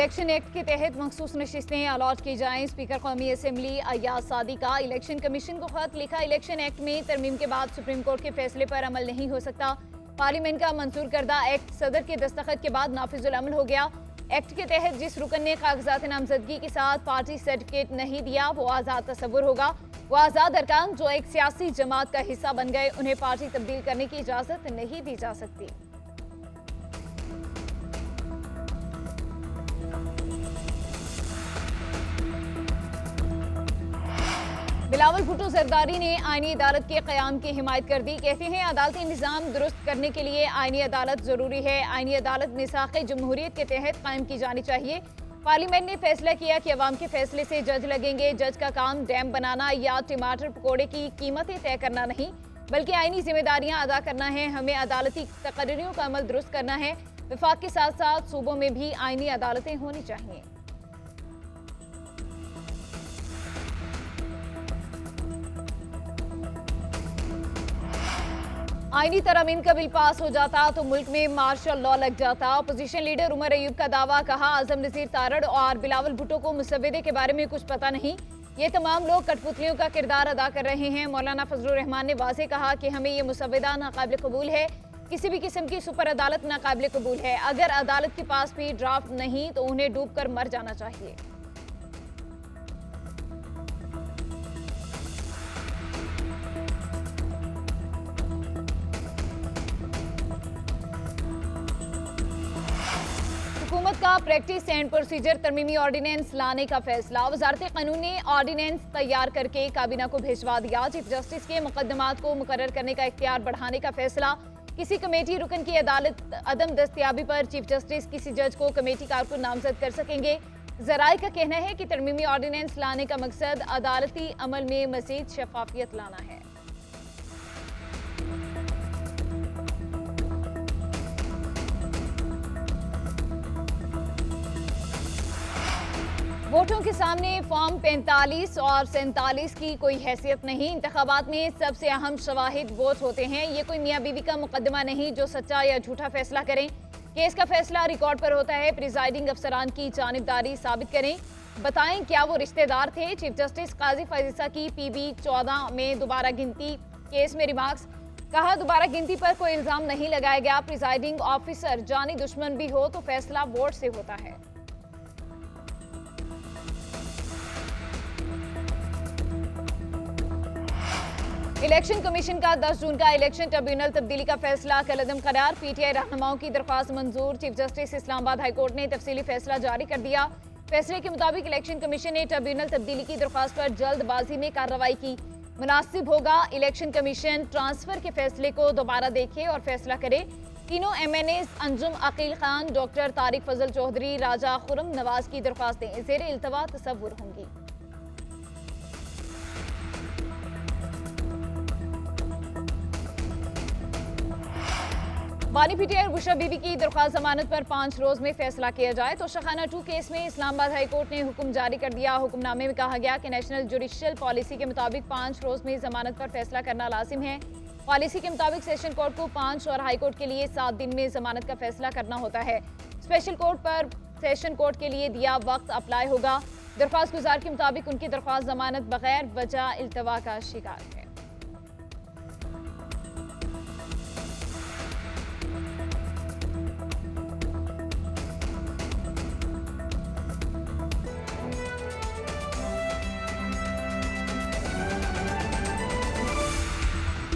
Election act के तहत मखसूस नशिस्तें अलॉट की जाएं। स्पीकर कौमी असम्बली अय्याज सादी का इलेक्शन कमीशन को खत लिखा। इलेक्शन एक्ट में तरमीम के बाद सुप्रीम कोर्ट के फैसले पर अमल नहीं हो सकता। पार्लियामेंट का मंजूर करदा एक्ट सदर के दस्तखत के बाद नाफिजुल अमल हो गया। एक्ट के तहत जिस रुकन ने कागजात नामजदगी के साथ पार्टी सर्टिफिकेट नहीं दिया वो आज़ाद तस्वुर होगा। वो आज़ाद अरकान जो एक सियासी जमात का हिस्सा बन गए उन्हें पार्टी तब्दील करने की इजाज़त नहीं दी जा सकती। बिलावल भुट्टो जरदारी ने आईनी अदालत के क़याम की हिमायत कर दी। कहते हैं अदालती निज़ाम दुरुस्त करने के लिए आईनी अदालत ज़रूरी है। आईनी अदालत मिसाक़ जमहूरियत के तहत कायम की जानी चाहिए। पार्लियामेंट ने फैसला किया कि अवाम के फैसले से जज लगेंगे। जज का काम डैम बनाना या टमाटर पकौड़े की कीमतें तय करना नहीं बल्कि आईनी जिम्मेदारियां अदा करना है। हमें अदालती तकर्रीरों का अमल दुरुस्त करना है। वफाक के साथ साथ सूबों में भी आईनी अदालतें होनी चाहिए। आईनी तरमीम का बिल पास हो जाता तो मुल्क में मार्शल लॉ लग जाता। अपोजिशन लीडर उमर अयूब का दावा, कहा आजम नज़ीर तारड़ और बिलावल भुट्टो को मुसव्वदे के बारे में कुछ पता नहीं। ये तमाम लोग कठपुतलियों का किरदार अदा कर रहे हैं। मौलाना फजलुर रहमान ने वाज़ेह कहा कि हमें ये मुसव्वदा नाकाबिल कबूल है। किसी भी किस्म की सुपर अदालत नाकाबिल कबूल है। अगर अदालत के पास भी ड्राफ्ट नहीं तो उन्हें डूब कर मर जाना चाहिए। हुकूमत का प्रैक्टिस एंड प्रोसीजर तरमीमी ऑर्डिनेंस लाने का फैसला। वजारत कानून ने ऑर्डिनेंस तैयार करके काबीना को भिजवा दिया। चीफ जस्टिस के मुकदमात को मुकर्रर करने का इख्तियार बढ़ाने का फैसला। किसी कमेटी रुकन की अदालत अदम दस्तयाबी पर चीफ जस्टिस किसी जज को कमेटी कारकुन नामजद कर सकेंगे। जराए का कहना है कि तरमीमी ऑर्डिनेंस लाने का मकसद अदालती अमल में मजीद शफाफियत लाना है। वोटों के सामने फॉर्म 45 और 47 की कोई हैसियत नहीं। इंतखाबात में सबसे अहम शवाहिद वोट होते हैं। ये कोई मियाँ बीवी का मुकदमा नहीं जो सच्चा या झूठा फैसला करें। केस का फैसला रिकॉर्ड पर होता है। प्रिजाइडिंग अफसरान की जानिबदारी साबित करें। बताएं क्या वो रिश्तेदार थे। चीफ जस्टिस काजी फायज़ा की PB 14 में दोबारा गिनती केस में रिमार्क्स। कहा दोबारा गिनती पर कोई इल्जाम नहीं लगाया गया। प्रिजाइडिंग ऑफिसर जानी दुश्मन भी हो तो फैसला वोट से होता है। इलेक्शन कमीशन का 10 जून का इलेक्शन ट्रिब्यूनल तब्दीली का फैसला कलअदम करार। PTI रहनुमाओं की दरख्वास्त मंजूर। चीफ जस्टिस इस्लामाबाद हाईकोर्ट ने तफसीली फैसला जारी कर दिया। फैसले के मुताबिक इलेक्शन कमीशन ने ट्रिब्यूनल तब्दीली की दरख्वास्त पर जल्दबाजी में कार्रवाई की। मुनासिब होगा इलेक्शन कमीशन ट्रांसफर के फैसले को दोबारा देखे और फैसला करे। तीनों MNAs अंजुम अकील खान, डॉक्टर तारिक फजल चौधरी, राजा खुरम नवाज की दरख्वास्तें जेर इल्तवा तसव्वुर होंगी। बानी PTI और बुशरा बीबी की दरख्वास्त जमानत पर 5 रोज में फैसला किया जाए। तो शखाना 2 केस में इस्लामाबाद हाईकोर्ट ने हुक्म जारी कर दिया। हुक्मनामे में कहा गया कि नेशनल जुडिशियल पॉलिसी के मुताबिक 5 रोज में जमानत पर फैसला करना लाजिम है। पॉलिसी के मुताबिक सेशन कोर्ट को 5 और हाई कोर्ट के लिए 7 दिन में जमानत का फैसला करना होता है। स्पेशल कोर्ट पर सेशन कोर्ट के लिए दिया वक्त अप्लाई होगा। दरख्वास्त गुजार के मुताबिक उनकी दरख्वास्त जमानत बगैर वजह इल्तवा का शिकार है।